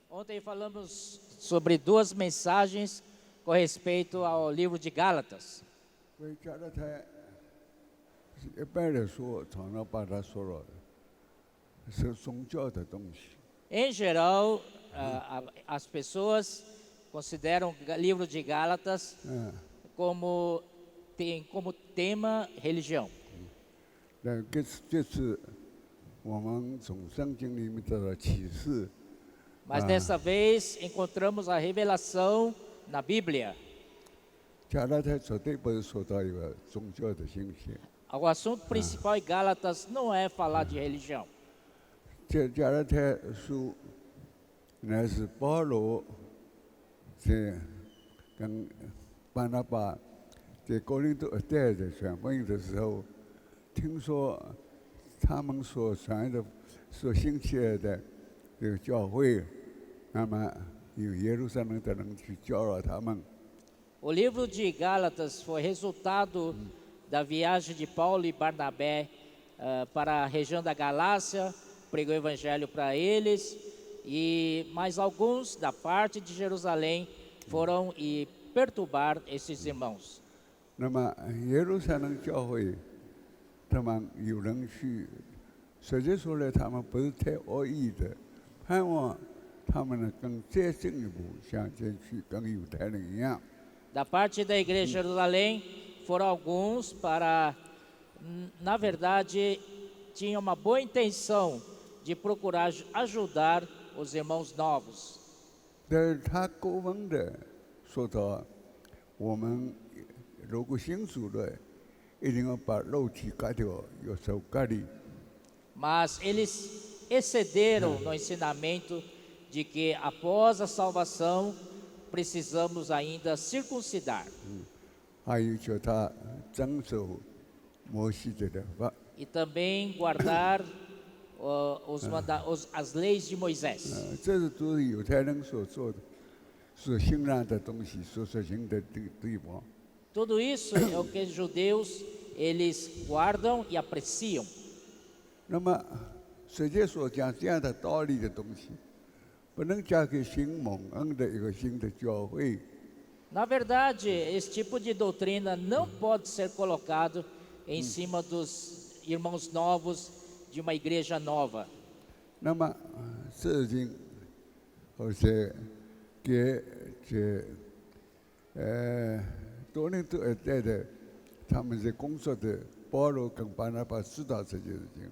Ontem falamos sobre duas mensagens com respeito ao livro de Gálatas. 所以加拉太一般来说常常把它说了是宗教的东西。 Em geral, as pessoas consideram o livro de Gálatas tem como tema religião. 那这次我们从圣经里面得到启示， Mas dessa vez encontramos a revelação na Bíblia. 加拉太绝对不是说到一个宗教的信息。 O assunto principal em Gálatas não é falar de religião. 这加拉太书乃是保罗在跟巴拿巴在哥林多一带的传福音的时候，听说他们所传的、所兴起来的这个教会，那么有耶路撒冷的人去教导他们。 O livro de Gálatas foi resultado da viagem de Paulo e Barnabé para a região da Galácia, pregou o evangelho para eles, e mais alguns da parte de Jerusalém foram e perturbar esses irmãos. 那么耶路撒冷教会，他们有人去，实际说来，他们不是太恶意的，盼望他们呢更再进一步向前去，跟犹太人一样。 Da parte da igreja de Jerusalém, foram alguns para, na verdade, tinham uma boa intenção de procurar ajudar os irmãos novos. 但是他过分的说到，我们如果信主了，一定要把肉体割掉，要受割礼。 Mas eles excederam no ensinamento de que após a salvação precisamos ainda circuncidar. 还有叫他遵守摩西的律法。 E também guardar as leis de Moisés. 这是都是犹太人所做的，所欣赏的东西，所实行的地方。 Tudo isso é o que os judeus eles guardam e apreciam. 那么，实际所讲这样的道理的东西，不能交给新蒙恩的一个新的教会。 Na verdade, esse tipo de doutrina não pode ser colocado em cima dos irmãos novos de uma igreja nova. 那么，圣经或者给这多伦多一带的他们在工作的保罗跟巴拿巴知道这件事情。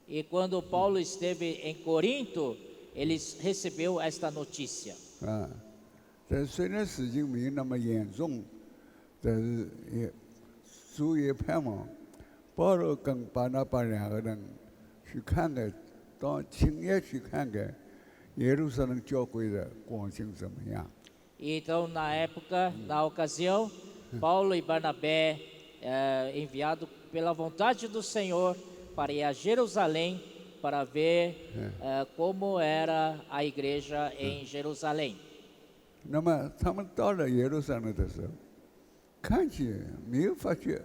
E quando Paulo esteve em Corinto, ele recebeu esta notícia. 但虽然事情没有那么严重，但是主也盼望保罗跟巴拿巴两个人去看看，亲眼去看看耶路撒冷教会的光景怎么样。 Então, na época, na ocasião, Paulo e Barnabé, enviado pela vontade do Senhor, para ir a Jerusalém para ver como era a igreja em Jerusalém. 那么他们到了耶路撒冷的时候，看见没有发觉，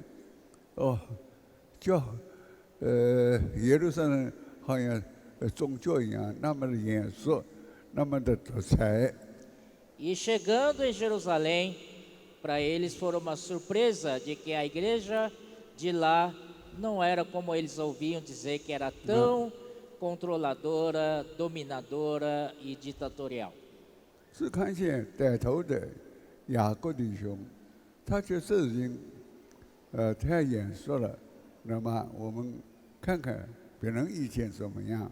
耶路撒冷好像宗教一样，那么的严肃，那么的独裁。 E chegando em Jerusalém, para eles foi uma surpresa de que a igreja de lá não era como eles ouviam dizer que era tão controladora, dominadora e ditatorial. 是看见带头的雅各弟兄，他觉得这事情太严肃了，那么我们看看别人意见怎么样。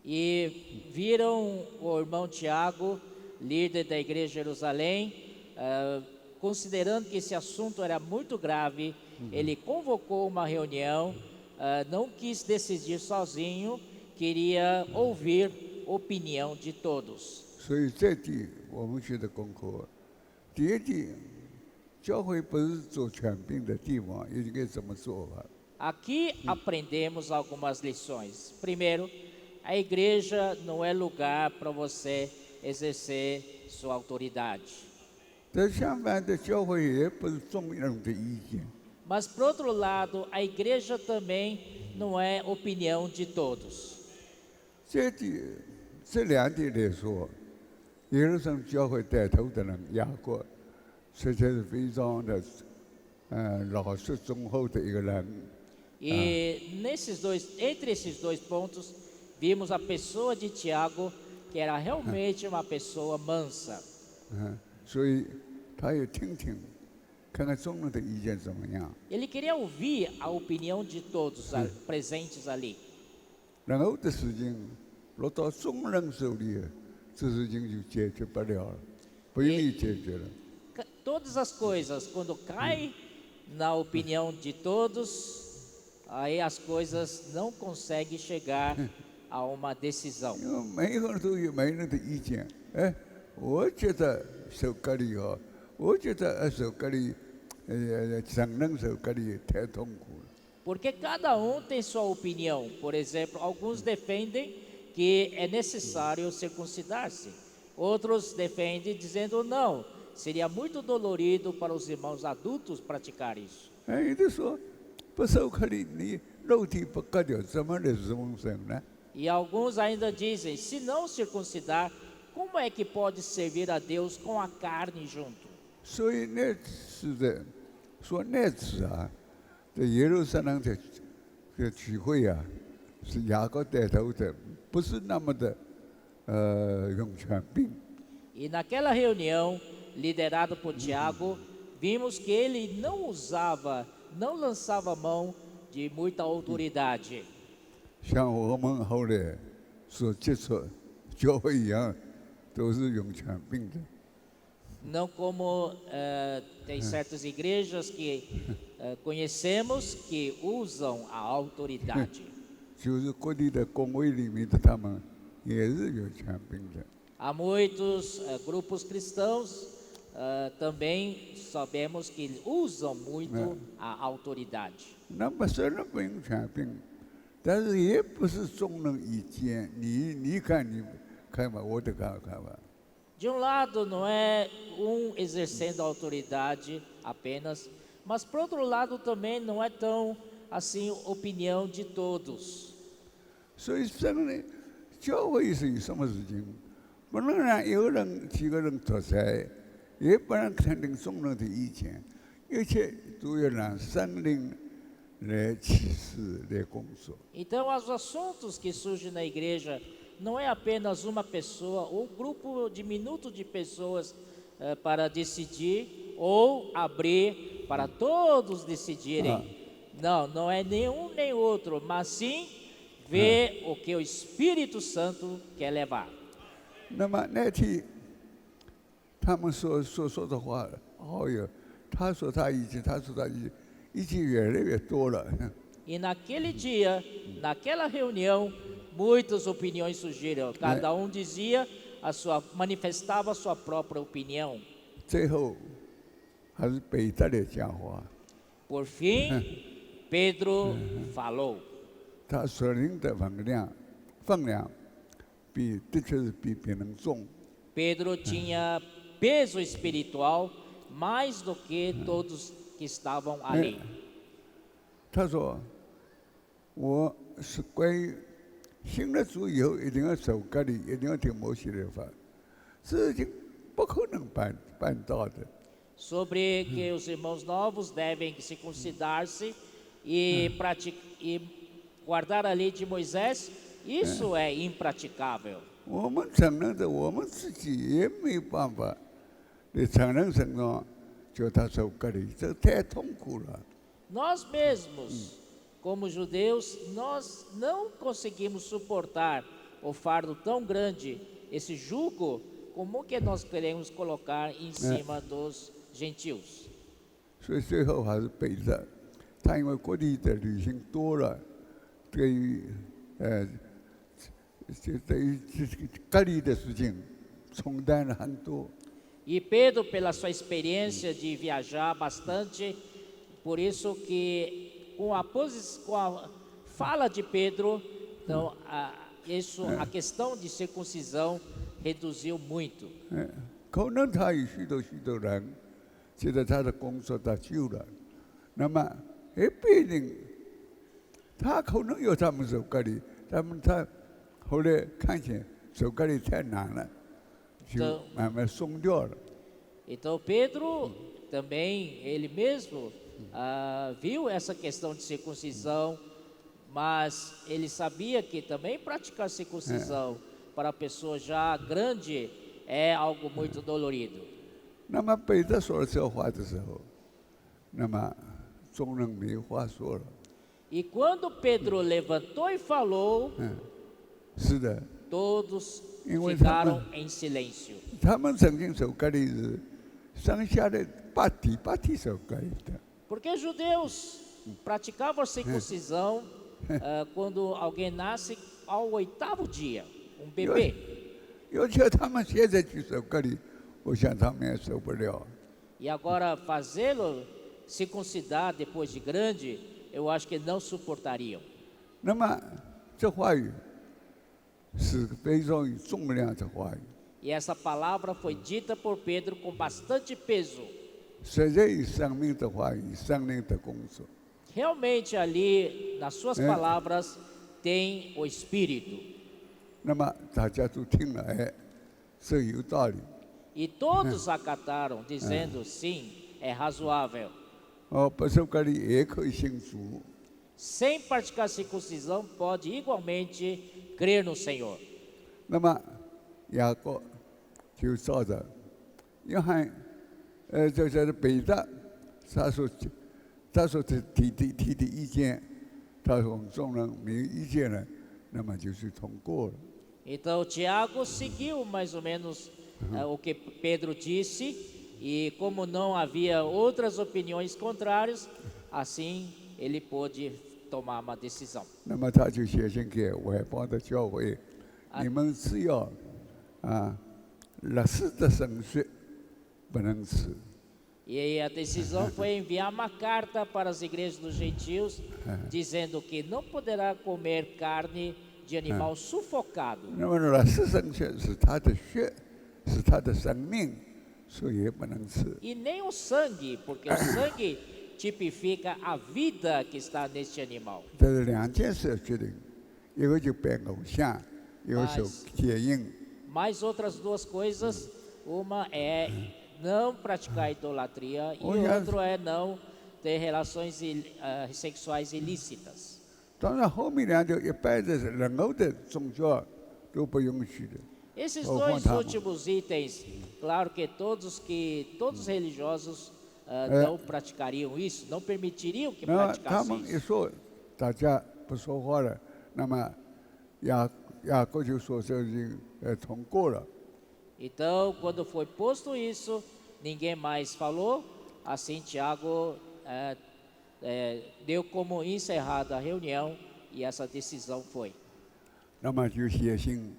E viram o irmão Tiago, líder da igreja de Jerusalém, considerando que esse assunto era muito grave, ele convocou uma reunião, não quis decidir sozinho, queria ouvir opinião de todos. 所以这点我们学的功课，第一点，教会不是做权柄的地方，应该怎么做法？ Aqui aprendemos algumas lições. Primeiro, a igreja não é lugar para você exercer sua autoridade. 但相反的，教会也不是众人的意见。 Mas, por outro lado, a igreja também não é opinião de todos. 这点这两点来说，耶路撒冷教会带头的人雅各，实在是非常的老实忠厚的一个人。Entre esses dois pontos, vimos a pessoa de Tiago, que era realmente uma pessoa mansa. 所以他也听听，看看众人的意见怎么样。Ele queria ouvir a opinião de todos presentes ali. 然后的事情落到众人手里，这事情就解决不了了，不容易解决了。Todas as coisas, quando cai na opinião de todos, aí as coisas não conseguem chegar a uma decisão. 因为每一个人都有每个人的意见，我觉得受隔离好，我觉得受隔离，承认受隔离太痛苦了。Porque cada tem sua opinião. Por exemplo, alguns defendem que é necessário circuncidar-se. Outros defendem dizendo não, seria muito dolorido para os irmãos adultos praticar isso. 有的说不受隔离，你肉体不割掉，怎么来永生呢？ E alguns ainda dizem, se não circuncidar, como é que pode servir a Deus com a carne junto? 所以那次的说那次啊，在耶路撒冷的聚会啊，是雅各带头的，不是那么的用权柄。 E naquela reunião, liderada por Tiago, vimos que ele não lançava mão de muita autoridade. 像我们后来所接触教会一样，都是用权柄的。 Não como tem certas igrejas que conhecemos que usam a autoridade. 就是各地的公会里面的他们也是有权柄的。 Há muitos grupos cristãos também sabemos que usam muito a autoridade. 那么虽然不用权柄，但是也不是众人意见，你看你看吧，我的看吧。 De um lado, não é exercendo a autoridade apenas, mas por outro lado também não é tão assim opinião de todos. 所以真的，教会是有什么事情，不能让有人几个人独裁，也不能肯定众人的意见，一切都要让圣灵来启示来工作。 Então, os assuntos que surgem na igreja não é apenas uma pessoa ou um grupo diminuto de pessoas para decidir ou abrir para todos decidirem. Não, não é nenhum nem outro, mas sim ver o que o Espírito Santo quer levar. 那么那天他们所说的话，哦哟，他说他意见，他说他意见越来越多了。 E naquele dia, naquela reunião, muitas opiniões surgiram. Cada dizia manifestava a sua própria opinião. 最后还是彼得来讲话。 Por fim, Pedro falou. 他所领的分量的确是比别人重。 Pedro tinha peso espiritual mais do que todos que estavam ali. 他说：“我是关于信了主以后一定要守隔离，一定要听摩西的话，这已经不可能办到的。” Sobre que os irmãos novos devem circuncidar-se e guardar a lei de Moisés, isso é impraticável. 我们承认的，我们自己也没有办法来承认什么，叫他守隔离，这太痛苦了。 Nós mesmos, como judeus, nós não conseguimos suportar o fardo tão grande, esse jugo, como que nós queremos colocar em cima dos gentios. 所以最后还是彼得，他因为各地的旅行多了，对于隔离的事情承担了很多。 E Pedro, pela sua experiência de viajar bastante, por isso que com a fala de Pedro, então a questão de circuncisão reduziu muito. 可能他有许多人觉得他的工作他救了，那么也不一定，他可能有他们守隔离，他后来看见手咖喱太难了，就慢慢松掉了。 Então Pedro também, ele mesmo viu essa questão de circuncisão, mas ele sabia que também praticar circuncisão para a pessoa já grande é algo muito dolorido. 那么彼得说了这话的时候，那么众人没话说了。 E quando Pedro levantou e falou, 是的， todos 因为 ficaram em silêncio. 他们曾经手咖喱是上下的八体手咖喱的。 Porque os judeus praticavam a circuncisão quando alguém nasce ao 8º dia, um bebê. 尤其他们现在去手咖喱，我想他们也受不了。 E agora fazê-lo circuncidar depois de grande, eu acho que não suportariam. 那么这话语是非常有重量的话语， E essa palavra foi dita por Pedro com bastante peso. 实在有生命的话语，生命的工作。 Realmente ali, nas suas palavras, tem o Espírito. 那么大家都听了，哎，是有道理。 E todos acataram, dizendo sim, é razoável. 哦，不受咖喱也可以信主。 Sem praticar circuncisão, pode igualmente crer no Senhor. 那么雅各就照着约翰，就是彼得，他所提的意见，他说众人没有意见了，那么就是通过了。 Então Tiago seguiu mais ou menos o que Pedro disse, e como não havia outras opiniões contrárias, assim ele pôde tomar uma decisão. 那么他就写信给外邦的教会，你们只要历史的神学不能吃。 E aí a decisão foi enviar uma carta para as igrejas dos gentios, dizendo que não poderá comer carne de animal sufocado. 那么历史神学是他的血，是他的生命，所以也不能吃。 E nem o sangue, porque o sangue tipifica a vida que está neste animal. 这是两件事决定，一个就拜偶像，一个受戒印。 Mais outras duas coisas, uma é não praticar idolatria e outro é não ter relações sexuais ilícitas. 当然后面两条一般的任何的宗教都不允许的。 Esses dois últimos itens, claro que todos os religiosos não praticariam isso, não permitiriam que 那他 praticassem 们一 isso. 说，大家不说话了，那么雅各就说这已经通过了。 Então, quando foi posto isso, ninguém mais falou. Assim, Tiago deu como encerrada a reunião e essa decisão foi. 那么就写信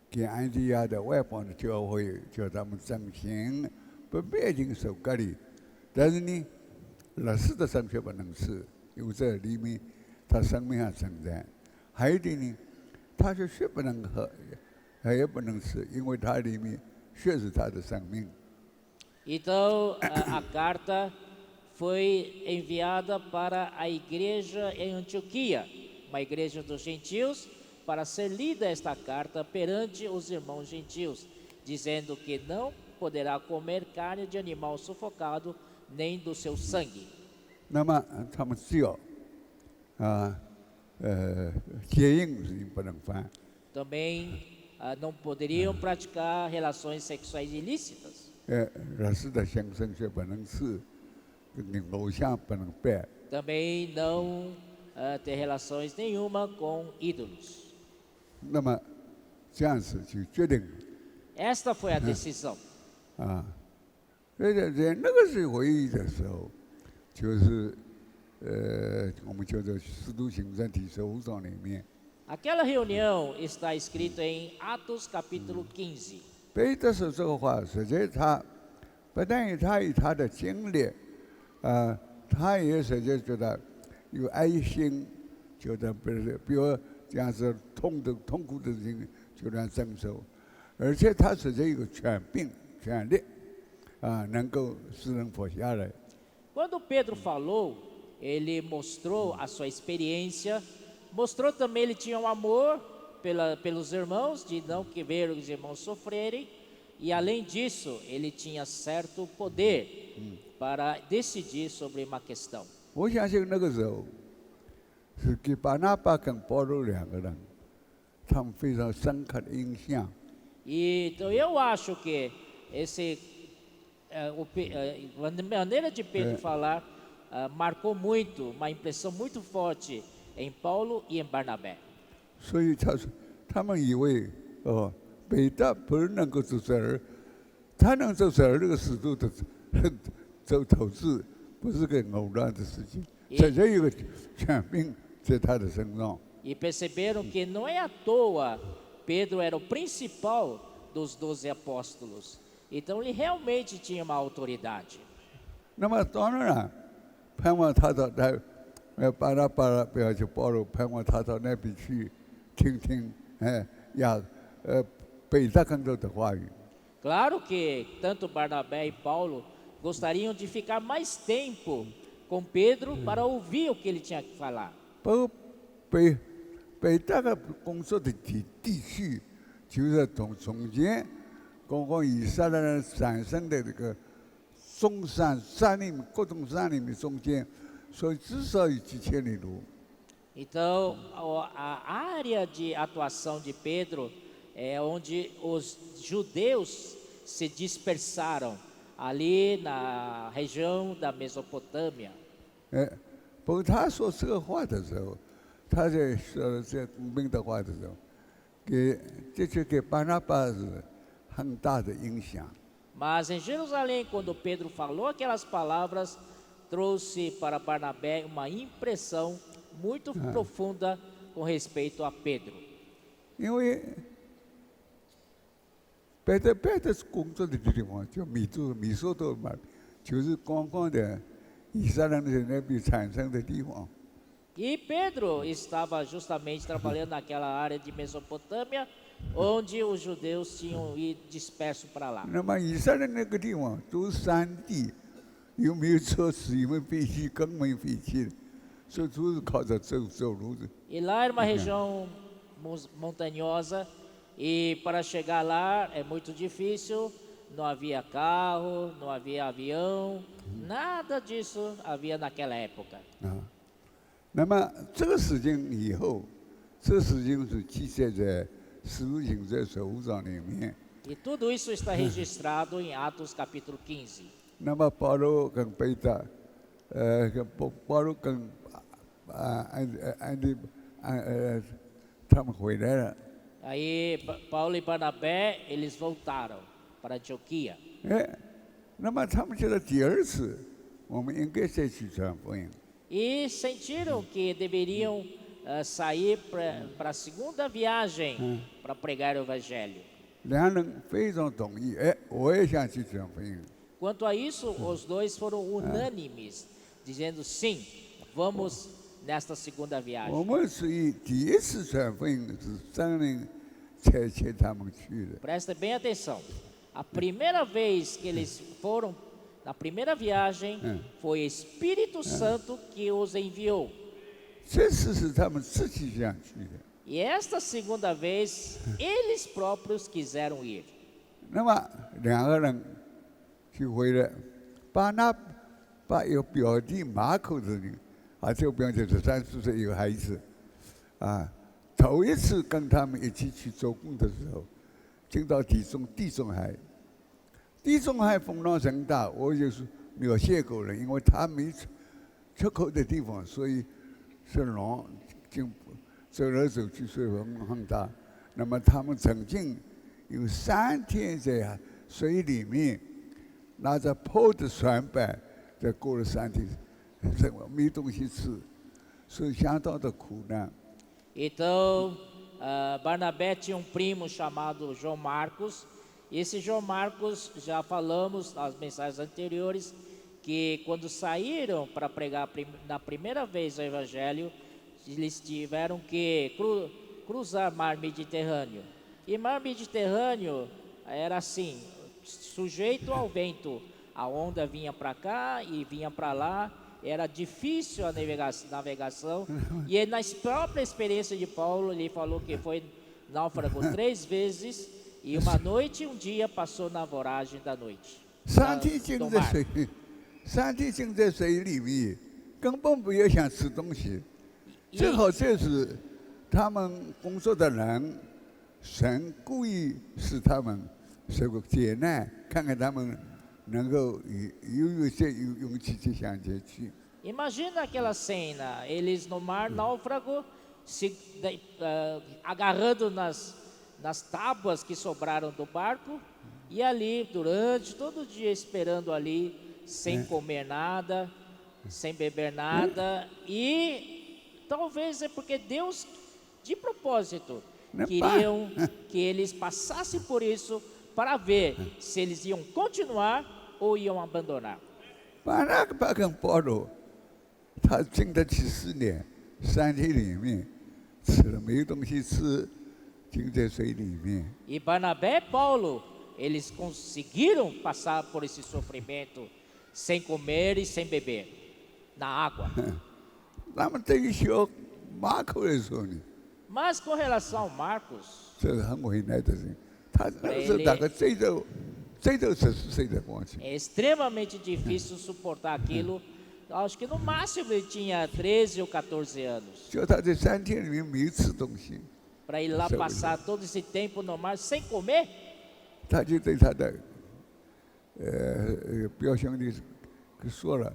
给安提亚的外邦的教会，叫他们遵行，不必定受隔离。但是呢，历史的神学不能吃，因为这里面他生命还存在。还有的呢，他说血不能喝，也不能吃，因为它里面血是他的生命。 Então, a carta foi enviada para a igreja em Antioquia, uma igreja dos gentios, para ser lida esta carta perante os irmãos gentios, dizendo que não poderá comer carne de animal sufocado, nem do seu sangue. 那么他们只要戒印是不能犯。 Também não poderiam praticar relações sexuais ilícitas. 历史的神学不能吃，跟偶像不能拜。 Também não ter relações nenhuma com ídolos. 那么这样子就决定 Esta foi a decisão. 所以在那个时候会议的时候，就是我们叫做《使徒行传》第15章里面， Aquela reunião está escrito em Atos capítulo 15. 彼得说这个话，实际他不但有他的经历，他也实际觉得有爱心，觉得比如这样子痛苦的人就能承受，而且他实际有权力，能够使人活下来。 Quando Pedro falou, ele mostrou a sua experiência, mostrou também ele tinha um amor pelos irmãos, de não ver os irmãos sofrerem, e além disso, ele tinha certo poder para decidir sobre uma questão. 我相信那个时候是给巴拿巴跟保罗两个人，他们非常深刻的印象。 E então eu acho que a maneira de Pedro falar marcou muito, uma impressão muito forte em Paulo e em Barnabé. 所以他们以为彼得不是能够做事儿，他能做事儿，这个使徒的走头事不是个偶然的事情，这有一个权柄在他的身上。 E perceberam que não é à toa Pedro era o principal dos 12 apóstolos. Então ele realmente tinha uma autoridade. 那么当然了，盼望他到巴拿巴不要去保罗，盼望他到那边去听听，彼得更多的话语。 Claro que tanto Barnabé e Paulo gostariam de ficar mais tempo com Pedro para ouvir o que ele tinha que falar. 不过北大的工作的地区，就是中间，刚刚以色列人产生的这个中山里面各种山里面中间，所以至少有几千里路。 Então, a área de atuação de Pedro é onde os judeus se dispersaram, ali na região da Mesopotâmia. 不过他说这个话的时候，他在说这明的话的时候，的确给巴拿巴是很大的影响。 Mas em Jerusalém, quando Pedro falou aquelas palavras, trouxe para Barnabé uma impressão muito profunda com respeito a Pedro. 因为别的工作的地方叫米索多嘛，就是刚刚的以色列人那边产生的地方。 E Pedro estava justamente trabalhando naquela área de Mesopotâmia, onde os judeus tinham ido dispersos para lá. 那么以色列那个地方都是山地，又没有车子，又没有飞机，更没有飞机，所以都是靠着走路的。 E lá era uma região montanhosa, e para chegar lá é muito difícil, não havia carro, não havia avião, nada disso havia naquela época. 那么这个事情以后，这个事情是记载在《使徒行传》15章里面。 E tudo isso está registrado em Atos capítulo 15. 那么保罗跟彼得，保罗跟他们回来了。 Aí Paulo e Barnabé, eles voltaram para Antioquia. 那么他们觉得第二次我们应该再去传福音。 E sentiram que deveriam sair para a segunda viagem para pregar o evangelho. 两人非常同意，我也想去传福音。 Quanto a isso, os dois foram unânimes, dizendo sim, vamos nesta segunda 我 viagem. 们是以第一次传福音是圣灵差遣他们去的。 Presta bem atenção. A primeira vez que eles foram, na primeira viagem, foi Espírito Santo que os enviou. 这次是他们自己想去的。 E esta segunda vez, eles próprios quiseram ir. 那么两个人就回来，巴拿巴有表弟马可的人，这个表弟是34岁一个孩子，头一次跟他们一起去做工的时候，进到地中海，地中海风浪很大，我就是没有写过了，因为他没出口的地方，所以是浪走来走去，水风很大。那么他们曾经有3天在水里面，拿着破的船板，再过了3天，没东西吃，所以相当的苦难。 Então, Barnabé tinha um primo chamado João Marcos. E esse João Marcos, já falamos nas mensagens anteriores, que quando saíram para pregar na primeira vez o Evangelho, eles tiveram que cruzar mar Mediterrâneo. E mar Mediterrâneo era assim, sujeito ao vento. A onda vinha para cá e vinha para lá. Era difícil a navegação. E na própria experiência de Paulo, ele falou que foi náufrago 3 vezes, e uma noite e um dia passou na voragem da noite. 三天浸 do 在 mar. 水，3天浸在水里面，根本不要想吃东西。 E, 正好这是他们工作的人，神故意使他们受过劫难，看看他们能够有些勇气去向前去。 imagina aquela cena, eles no mar, náufrago, agarrando nas tábuas que sobraram do barco, e ali durante todo o dia esperando ali, sem comer nada, sem beber nada, e talvez é porque Deus, de propósito, queriam que eles passassem por isso para ver se eles iam continuar ou iam abandonar. 把那个巴跟保罗，他经得起试炼，3天里面吃了没有东西吃，浸在水里面。 E Barnabé e Paulo, eles conseguiram passar por esse sofrimento sem comer e sem beber, na água. 那么对于小马可来说呢， Mas com relação ao Marcos, 这是很为难的人。他那时候大概最多14岁的光景， é extremamente difícil suportar aquilo. Acho que no máximo ele tinha 13 ou 14 anos. 就他在3天里面没有吃东西， Para ir lá passar todo esse tempo no mar sem comer, 他就对他的表兄弟说了，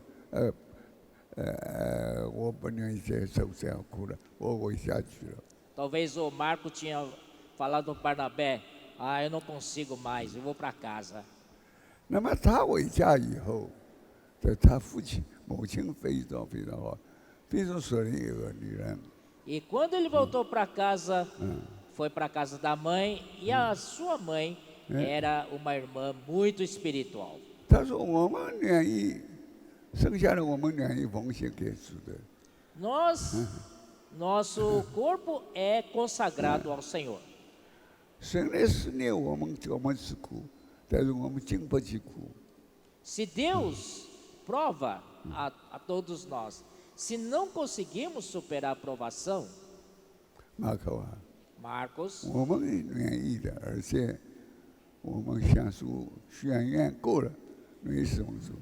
我不愿意再受这样苦了，我回下去了。 talvez o Marco tinha falado para Barnabé, eu não consigo mais, eu vou para casa. 那么他回家以后，他母亲非常非常好，非常属灵一个女人。 E quando ele voltou para casa, foi para a casa da mãe, e a sua mãe era uma irmã muito espiritual. 他说我们愿意，剩下的我们愿意奉献给主的。 Nosso corpo é consagrado ao Senhor. 神来试炼我们吃苦，但是我们经不起苦。 Se Deus prova a todos nós, se não conseguimos superar a provação, 马可啊， Marcos, 我们愿意的，而且我们向主宣言过了，没什么主。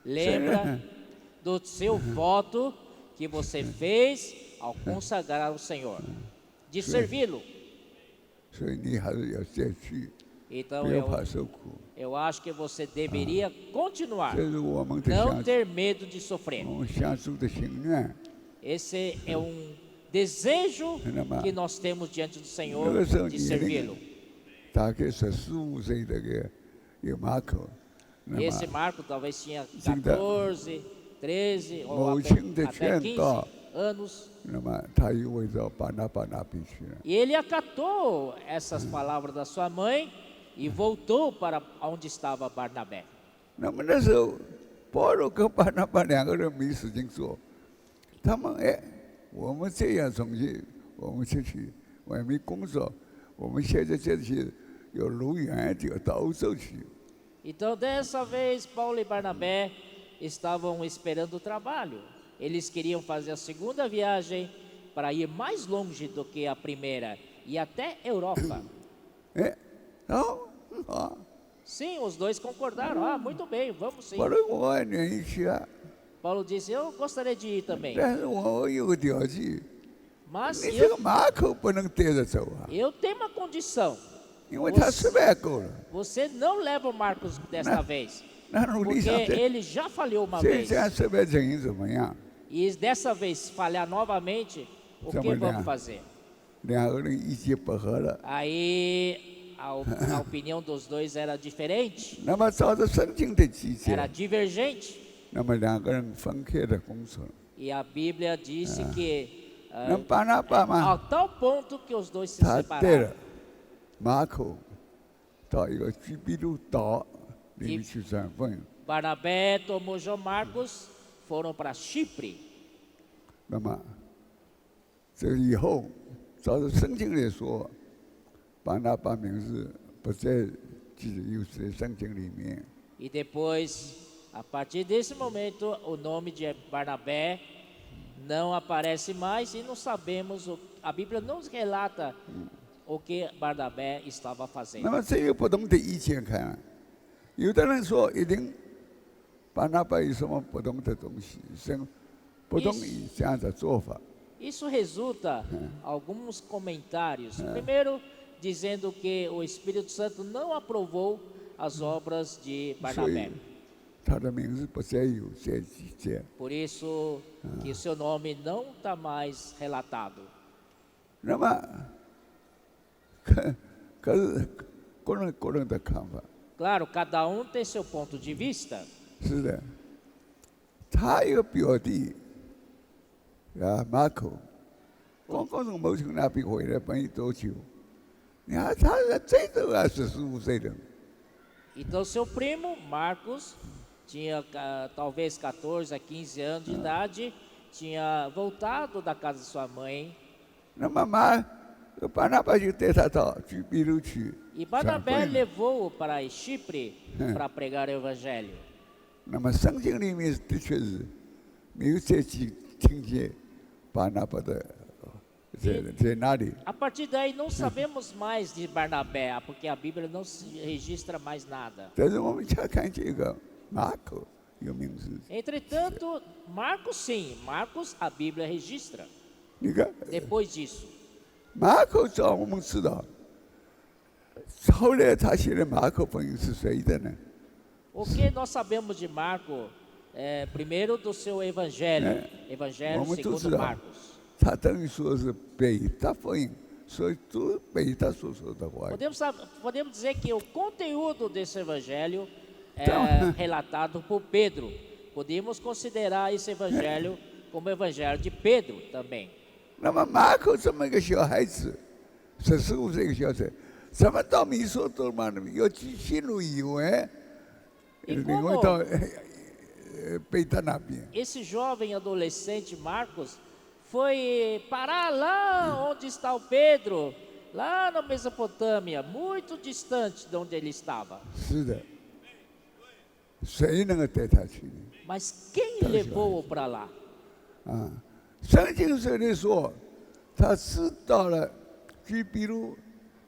lembra do seu voto que você fez ao consagrar ao Senhor, de servi-lo. 所以你还是要再去， Então 不要怕受苦。 eu acho que você deveria continuar, 这是我们的 não 向 ter medo de sofrer. 我们向主的心愿。 Esse é desejo que nós temos diante do Senhor de servi-lo. 大概15岁这个有马可，那 Esse 么 Marco talvez tinha Sim, da- 14, 13 ou Mo até Ching de 15 Chuan anos. 那么他又为着巴拿那边去了。 E ele acatou essas palavras da sua mãe e voltou para onde estava Barnabé. 那么那时候，保罗跟巴拿巴2个人没事情做，他们我们这样从去，我们出去外面工作，我们现在这些有路远就到欧洲去。 Então, dessa vez, Paulo e Barnabé estavam esperando o trabalho. Eles queriam fazer a segunda viagem para ir mais longe do que a primeira e até Europa. 然后Sim, os dois concordaram. Muito bem, vamos sim. 保罗我也愿意去啊， Paulo disse, eu gostaria de ir também. 但是我有个条件， Mas 你这个 eu, 马可不能带着走啊， eu tenho uma condição. 因为他失败过了。 Você não leva o Marcos desta vez. 那努力 Porque 上这 ele já falhou uma 这 vez. 样失败成因怎么样？ E dessa vez falhar novamente, o que Trabalhar. vamos fazer? 2个人意见不合了。 Aí a opinião dos dois era diferente, 那么照着圣经的记 era 载， divergente. 那么2个人分开的工作。 E a Bíblia disse que 那巴拿巴嘛， ao tal ponto que os dois se 他带了 separaram. 马可到一个居比路岛里面去传福音。 Barnabé tomou João Marcos, foram para Chipre. 那么这以后，照着圣经来说，巴拿巴名字不再记有在圣经里面。 E depois, a partir desse momento, o nome de Barnabé não aparece mais e não sabemos, a Bíblia não nos relata o que Barnabé estava 那 fazendo. 么这有不同的意见看啊，有的人说一定巴拿巴有什么不同的东西，不同意这样的做法。 Isso resulta alguns comentários. Primeiro, dizendo que o Espírito Santo não aprovou as obras de 所以 Barnabé. 他的名字不再有这几件。 Por isso que o seu nome não está mais relatado. 那么可是个人的看法， Claro, cada um tem seu ponto de vista. 是的，他一个表弟啊，马可，刚刚从某城那边回来没多久，你看他最多也是15岁的， Então, seu primo, Marcos, tinha talvez 14 a 15 anos de idade, tinha voltado da casa de sua mãe. 那么巴拿巴就带他到去秘鲁去 E 传 Barnabé 福音。 levou-o para Chipre para pregar o evangelho. 那么圣经里面的确是没有这句情节，巴拿巴的在哪里？ A partir daí não sabemos mais de Barnabé, porque a Bíblia não se registra mais nada. 但是我们才看这个马可有名字， Entretanto, Marcos sim, Marcos a Bíblia registra. 你看 Depois disso, 马可找我们知道，后来他写的马可福音是谁的呢？ o que nós sabemos de Marco? Primeiro do seu evangelho, Evangelho Vamos segundo tudo lá. Marcos. 他等于说是北大福音，所以都北大所说的话。 Podemos dizer que o conteúdo desse evangelho é Então- relatado por Pedro. Podemos considerar esse evangelho como o evangelho de Pedro também. 那么马可这么一个小孩子，15岁一个小孩，怎么到米索多玛那边要去进入以为， E 另 como 外到北大那边？ esse jovem adolescente Marcos foi parar lá onde está o Pedro, lá na Mesopotâmia, muito distante de onde ele estava. 是的，谁能够带他去呢？ Mas quem levou-o para lá? 啊，圣经这里说，他知道了去比如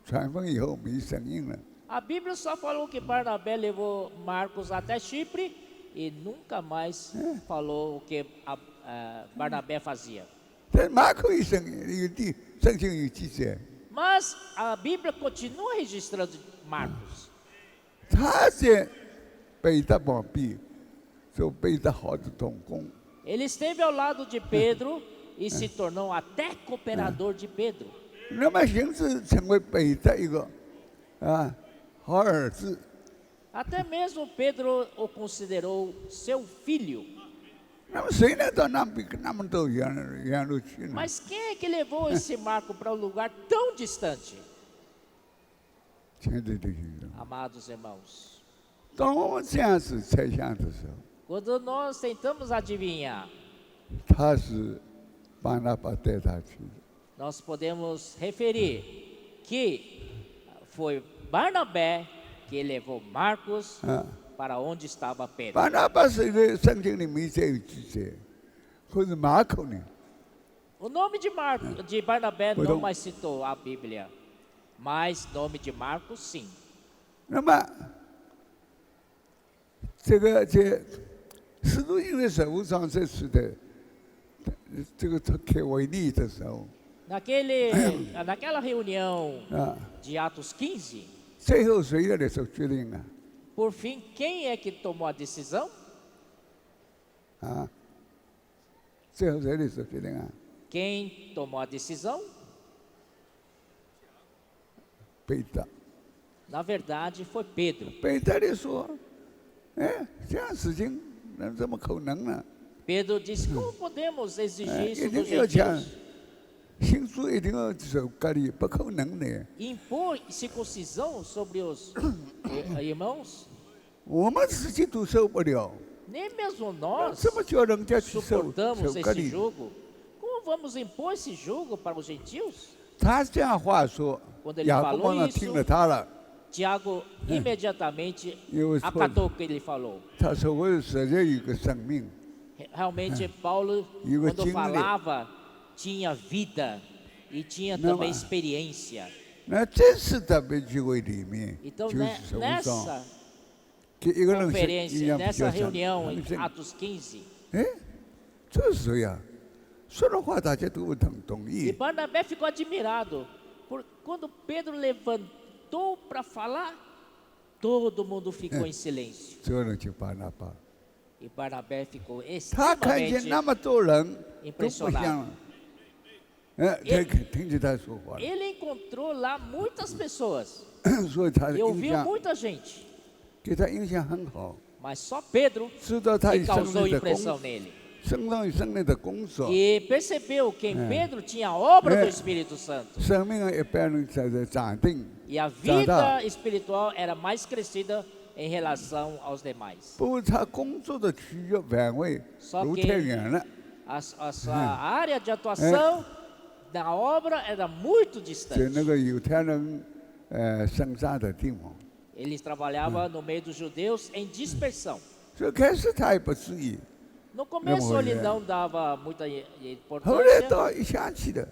传福音以后没声音了。 A Bíblia só falou que Barnabé levou Marcos até Chipre e nunca mais falou o que Barnabé fazia. 但马可有声音，有地圣经有记载， Mas a Bíblia continua registrando Marcos. 他在北大旁边做北大好的同工。 Ele esteve ao lado de Pedro e se tornou até cooperador de Pedro. 那么甚至成为北大一个好儿子。 Até mesmo Pedro o considerou seu filho. 那么谁能到那边跟他们都原路去呢？ Mas quem é que levou esse Marco para um lugar tão distante? 亲爱的弟兄们， Amados irmãos, 当我们这样子猜想的时候， quando nós tentamos adivinhar, 他是巴拿巴带他去的。 nós podemos referir que foi Barnabé que levou Marcos para onde estava Pedro. 巴拿巴是在圣经里没这有记载，可是马可呢？ O nome de Barnabé Pois não não. mais citou a Bíblia, mas nome de Marcos sim. 那么这个在使徒行的手上这次的这个他开会议的时候， Naquela reunião 啊， de Atos 15, 最后谁来做决定啊？ por fim, quem é que tomou a decisão? 啊，最后谁来做决定啊？ Quem tomou a decisão? 彼得， Na verdade, foi Pedro. 彼得就说：“哎，这样事情能怎么可能呢？ Pedro disse: Como podemos exigir 一 isso dos 定要讲 gentios? 信主，一定要受隔离，不可能的。 Impor circuncisão sobre os irmãos? 我们自己都受不了， Nem mesmo nós 怎么叫人家去受 suportamos 隔 esse 离？ jugo. Como vamos impor esse jugo para os gentios? 他这样话说 Quando，ele 雅各 falou 伯呢 isso 听了他了， Tiago imediatamente 因为 acatou o que ele falou. 他说我实在有一个生命， Realmente, Paulo, E o quando time falava, tinha vida e tinha Não, também experiência. 那这次特别聚会里面， Então, 就是手上 nessa 给一个人是一 conferência, 样比 nessa 较像 reunião 很 em 深 Atos 15, 哎，这是谁呀？说的话大家都同 e 意。 Barnabé ficou admirado, quando Pedro levantou para falar, todo mundo ficou em silêncio. 这个人就巴拿巴， E Barnabé ficou 他看见 extremamente 那么多人都不 impressionado. 像，他听见他说话， Ele encontrou lá muitas pessoas 所以他的 e 印 ouviu 象 muita gente, 给他印象很好， mas só Pedro 知道他 que 生 causou 命的工， impressão nele. 生命的工作， E percebeu que em Pedro tinha a obra do Espírito Santo. 生命一般人在长定， E a vida espiritual era mais crescida em relação aos demais. 不过他工作的区域范围 Só 路 que 太远了， a área de atuação da obra era muito 在那 distante. 个犹太人生长的地方， Eles trabalhavam no meio dos judeus em dispersão. 所以开始他也不注意， No começo ele mulher. não dava muita 后来 importância. 到一想起了，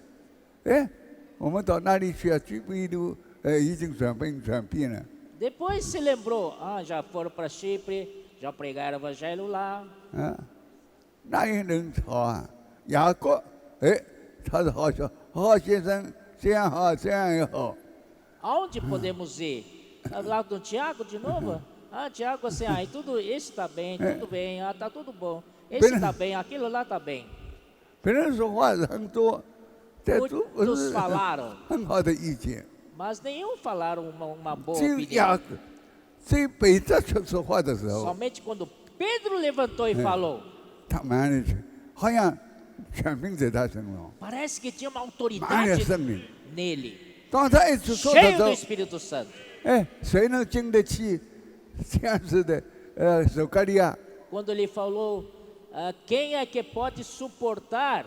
哎，我们到哪里去啊？居不一路已经转变了。 Depois se lembrou, já foram para Chipre, já pregaram o evangelho lá. 啊，那也能好啊。雅各，哎，他是好先生，这样好，这样也好。 Aonde podemos ir? Lá do Tiago de novo? Tiago assim, esse está bem, tudo bem, tá tudo bom. Esse está bem, aquilo lá está bem. 别人说话是很多，这都不 Muitos 是 falaram, 很好的意见。 mas nenhum falaram uma boa 只有 opinião. 雅各，只有彼得说话的时候， Somente quando Pedro levantou e falou, 他马上就好像权柄在他身上， parece que tinha uma 马上 autoridade 圣灵。 nele, 当他一直说的 cheio 时 do 候， Espírito Santo. 哎，谁能经得起这样子的手格利亚？ Quando ele falou, quem é que pode suportar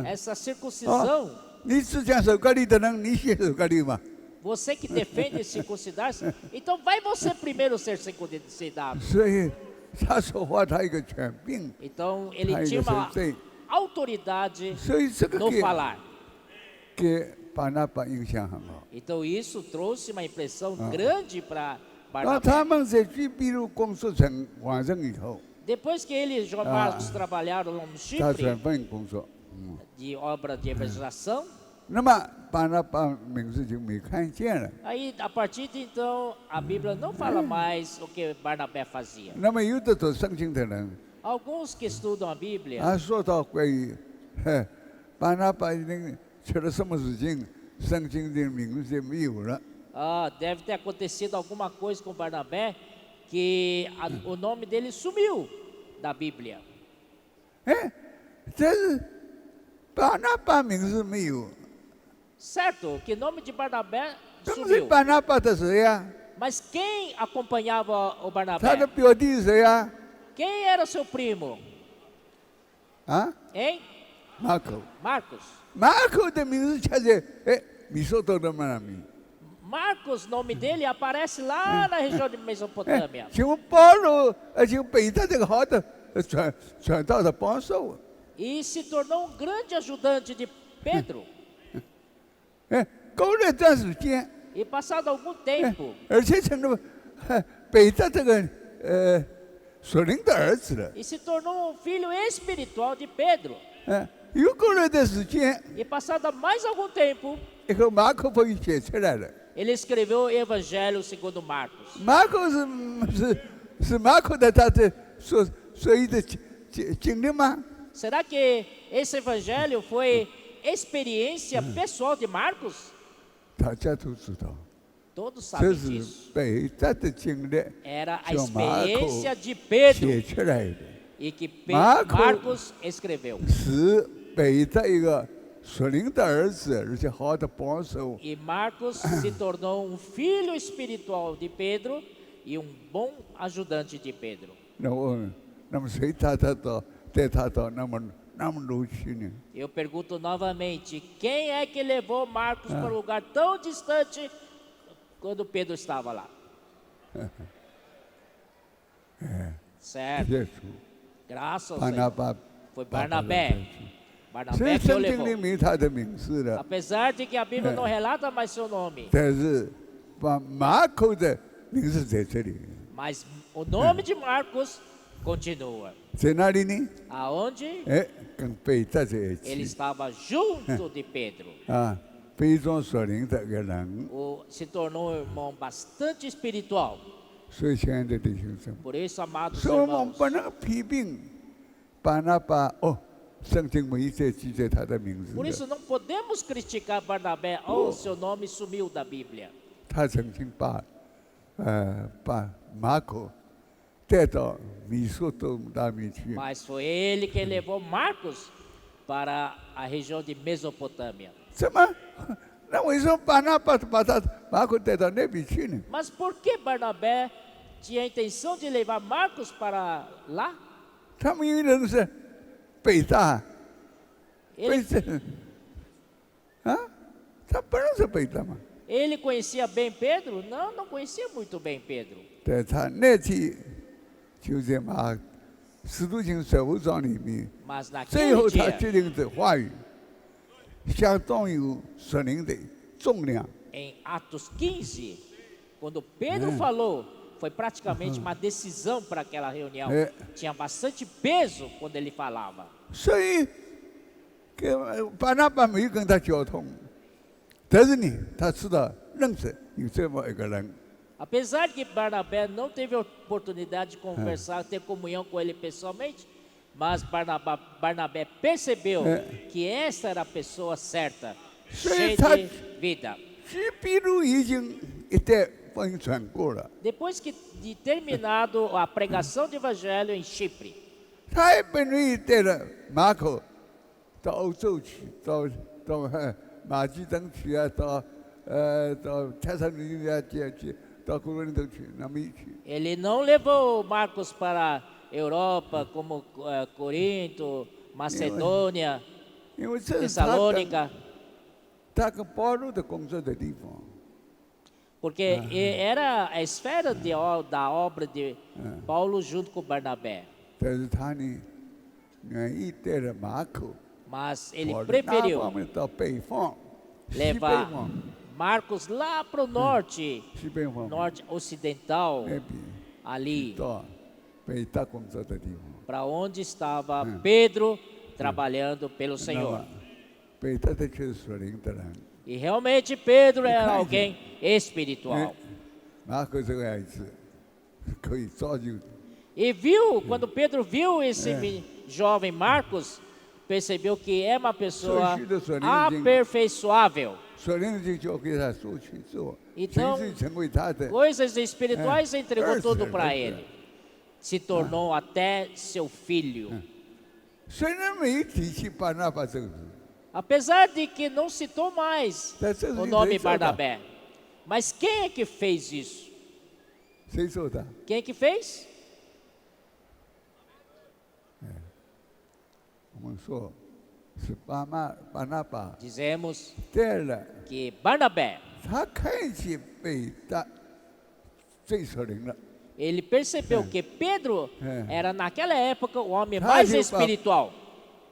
essa circuncisão? 你是讲手格利的人，你写手格利吗？ Você que defende circuncidar-se, então vai você primeiro ser circuncidado. 所以他说话他有一个权柄， Então ele 他有 tinha 一个 uma 神圣， autoridade 所以这个 no falar. 给巴拿巴影响很好。 Então isso trouxe uma impressão grande para 当 Barnabé. 他们在居比路工作成完成以后， Depois que ele e João Marcos trabalharam no 他 Chipre 转份工作， de obra de evangelização, 那么巴拿巴名字就没看见了。 aí a partir de então a Bíblia não fala mais o que Barnabé fazia. 那么有的读圣经的人， Alguns que estudam a Bíblia 他说到关于巴拿巴已经出了什么事情，圣经的名字没有了。 deve ter acontecido alguma coisa com Barnabé que o nome dele sumiu da Bíblia. 哎，这是巴拿巴名字没有， Certo, que nome de Barnabé 但是 sumiu. 巴拿巴的谁呀？ Mas quem acompanhava o 他的 Barnabé? 表弟是谁呀？ Quem era seu primo? 啊， Hein? 马可。 Marcos. 马可的名字恰在米索多的那里。 Marcos, nome dele, aparece lá na região de 哎 Mesopotâmia.，就保罗，就彼得这个好的传道的帮手。 E se tornou um grande ajudante de Pedro. 哎，过了一段时间， E passado algum tempo, 而且成了彼得这个属灵的儿子了。 e se tornou um filho espiritual de Pedro. 又过了一段时间， E passado mais algum tempo, 以后马可福音写出来了。 ele escreveu o Evangelho segundo Marcos. 马可是马可的他的所有的经历吗？ Será que esse Evangelho foi experiência pessoal de Marcos? 大家都知道， Todos 这 sabem 是 disso. 彼得的经历 Era a Seu experiência Marco de Pedro 写出来的。 e que Marco- Marcos escreveu. 是彼得一个属灵的儿子，而且好的帮手。 E Marcos se tornou um filho espiritual de Pedro e um bom ajudante de Pedro. 那么谁带他到那么路去呢？ Eu pergunto novamente, quem é que levou Marcos para um lugar tão distante quando Pedro estava lá? Certo, 耶稣， graças ao 巴拿 Senhor. 巴 Foi Barnabé. 所以 Barnabé que o 圣经里 levou. 没有他的名字了， Apesar de que a Bíblia não relata mais seu nome, 但是把马可的名字在这里， mas o nome de Marcos continua. 在哪里呢？ Aonde 哎，跟彼得在一 ele 起 estava junto de Pedro. 啊，非常属灵的一个人。 Se tornou um irmão bastante espiritual. 所以，亲爱的弟兄姊妹， Por isso, amados 所以我们 irmãos, 不能批评巴拿巴哦，圣经没有记载他的名字 por 的。 isso não podemos criticar Barnabé. Oh, seu nome sumiu da Bíblia. 他曾经把马可带到米索多那边去， Mas foi ele quem levou Marcos para a região de Mesopotâmia. 怎么？那为什么巴拿巴把他马可带到那边去呢？ Mas por que Barnabé tinha a intenção de levar Marcos para lá? 他们有人是北大， Ele, 啊，他不认识北大嘛？ ele conhecia bem Pedro? Não, não conhecia muito bem Pedro. 在他那期就在使徒行传5章里面， Mas 最后 naquele 他 dia, 决定的话语，相当有属灵的重量。 em Atos 15, quando Pedro falou, foi praticamente uma decisão para aquela reunião. É. Tinha bastante peso quando ele falava. 所以，巴拿巴没有跟他交通，但是呢，他知道认识有这么一个人， Apesar de que Barnabé não teve oportunidade de conversar, ter comunhão com ele pessoalmente, mas Barnabé percebeu que essa era a pessoa certa, cheia de vida. 其实秘鲁已经一代福音传过了， Depois de terminado a pregação do evangelho em Chipre, 他也本来带了马可到欧洲去，到马其顿去啊，到帖撒罗尼迦去，到哥林多去，那没去。 ele não levou Marcos para a Europa, como Corinto, Macedônia, 因为这是 Tessalônica, 他跟保罗的工作的地方。 porque era a esfera da obra de Paulo junto com Barnabé. 但是他呢，愿意带着马可， Mas ele 往南 preferiu 方面到北方，西北 levar 方， Marcos lá para o norte, 西北方 norte ocidental, 那边 ali, 到北大工作的地方。 para onde estava Pedro trabalhando pelo 那 Senhor. 么北大的就是属灵的人， E realmente Pedro era alguém espiritual. 马可这个孩子可以造就。 E viu, quando Pedro viu esse jovem Marcos, percebeu que é uma pessoa aperfeiçoável. 属灵就交给他所去做， Então 亲自成为他的。 Coisas espirituais entregou tudo para ele. Se tornou até seu filho. 虽然没有提起巴拿巴这个字， Apesar de que não citou mais 但这是 o nome 谁做的？ Barnabé. Mas quem é que fez isso? 谁做的？ Quem é que fez? 我们说是巴拿巴 Dizemos 带了， que Barnabé, 他看见北大最属灵了。 ele percebeu que Pedro era naquela época o homem Ah, mais viu, espiritual.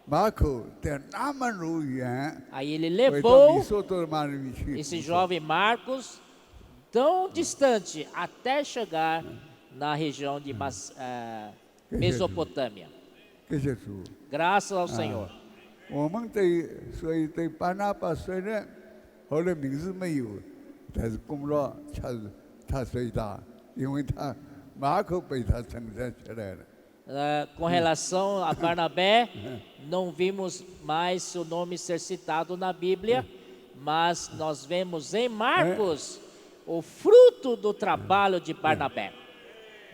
马可带那么路远， Aí ele 回到 levou 米索多玛那边去。 esse jovem Marcos tão distante até chegar na região de Mesopotâmia. 感谢主。 Graças ao Senhor. 我们所以对巴拿巴虽然后来名字没有，但是功劳他最大，因为他马可被他称赞起来了。 Com relação a Barnabé, não vimos mais seu nome ser citado na Bíblia, mas nós vemos em Marcos o fruto do trabalho de Barnabé.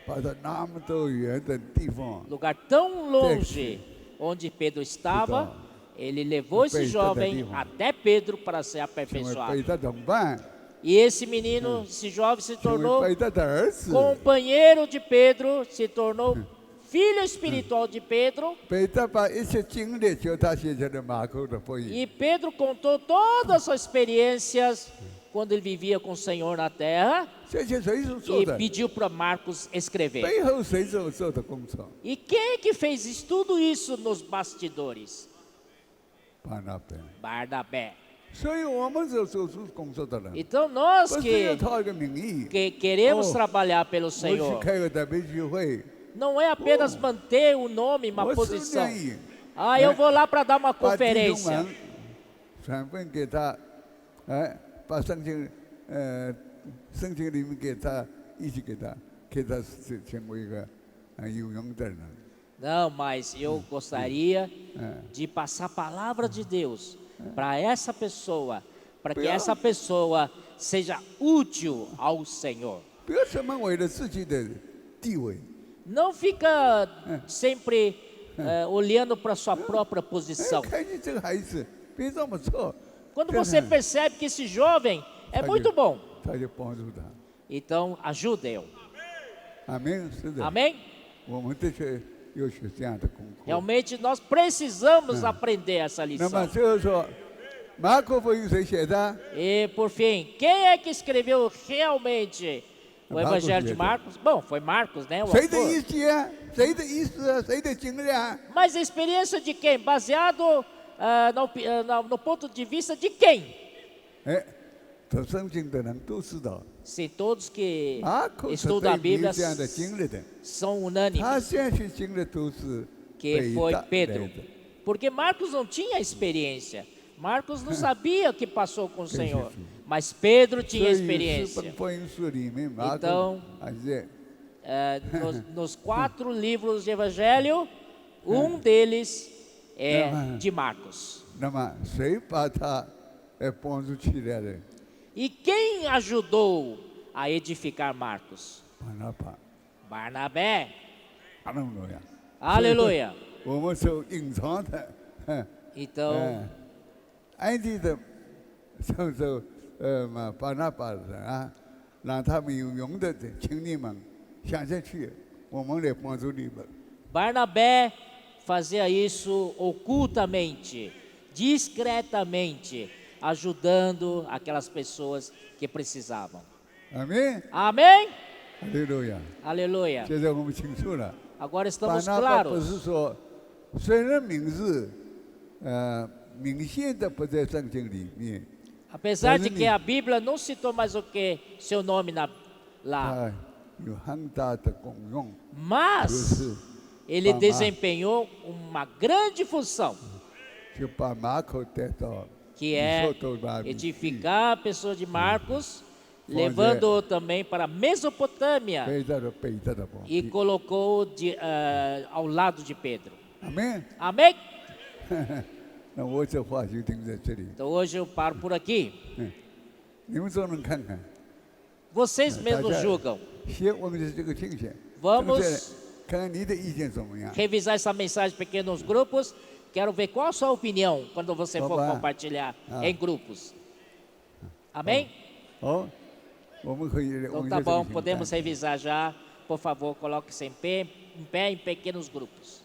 跑到那么多远的地方， Lugar tão longe onde Pedro estava, ele levou esse jovem até Pedro para ser 成为 aperfeiçoado. 北大同伴， E esse menino, esse jovem se 成为 tornou 北大的儿子。 companheiro de Pedro, se tornou filho espiritual de Pedro. 北大把一切经历就他写下的马可的福音。 E Pedro contou todas as suas experiências quando ele vivia com o Senhor na terra 这些谁所做 e 的？ pediu para Marcos escrever. 背后谁做的工作？ E quem é que fez tudo isso nos bastidores? 巴拿贝。 Barnabé. 所以我们是做出工作的人， Então nós 不是要 que, 讨一个名义。 que queremos Oh, trabalhar pelo 我去 Senhor, 开个代表聚会， não é apenas manter o nome, uma 我是 posição. 愿意 Ah, eu vou lá para dar uma 把弟兄 conferência. 们传分给他，哎，把圣经，圣经里面给他，一起给他成为一个有用的人。 Não, mas eu gostaria 嗯， de passar a palavra de Deus para essa pessoa, para que essa pessoa seja útil ao Senhor. 不要什么为了自己的地位， Não fica sempre olhando para sua própria 哎， posição. 看见这个孩子别这么做， Quando você percebe que esse jovem é muito bom, 他就帮助他。 então ajude-o. 阿门，是的。 Amém? 我们的确要学这样的功课。 Realmente nós precisamos aprender essa 那么 lição. 最后说，马可福音谁写的？ E por fim, quem é que escreveu realmente o Marcos Evangelho de mesmo. Marcos? Bom, foi Marcos, né? O 谁的意 autor. 思啊？谁的意思啊？谁的经历啊？ Mas a experiência de quem? Baseado no ponto de vista de quem? 哎，读圣经的人都知道， Se todos que 马可是 estudam a 对没有 Bíblia 这样的经历的， são 他 unânimes 相信经历都是 que 北 foi 大来 Pedro. 的。 Porque Marcos não tinha experiência. Marcos não sabia o que passou com o Senhor. Mas Pedro 所 tinha 以四 experiência. 本福音书里面，马可 Então 还是 Nos 4 livros de Evangelho, um deles é de Marcos. 那么谁把他帮助起来的？ E quem ajudou a edificar Marcos? 巴拿巴， Barnabé. 阿门罗呀。 Aleluia. 我们所隐藏的， Então, 安迪的，就是巴拿巴的啊，让他们有用的，请你们想下去，我们来帮助你们。 Barnabé fazia isso ocultamente, discretamente, ajudando aquelas pessoas que precisavam. 阿门， Amém? 哈利路亚。 Aleluia. 现在我们清楚了， Agora 巴 estamos 拿巴不 claros. 是说，虽然名字，明显的不在圣经里面， Apesar de que a Bíblia não citou mais o que seu nome lá, 它有很大的功用，就 mas 是 ele Amar. desempenhou uma grande função, 就把马可带到 que é 以弗所那里去 edificar a pessoa de Marcos, levando-o também para a Mesopotâmia 背到了北大的帮 e 助。 colocou ao lado de Pedro. 阿门。 Amém? 那我这话就停在这里， Então hoje eu paro por aqui. 你们都能看看， Vocês mesmos Tá, julgam. 写我们的这个情形， Vamos 对不对看看你的意见怎么样？ revisar essa mensagem em pequenos grupos. Quero ver qual a sua opinião quando você for Opa. compartilhar Ah. em grupos. Amém? 好，我们可以来 Então 往 tá 下这个 bom, 情 podemos 况 revisar já. Por favor, coloque-se em pé em pequenos grupos.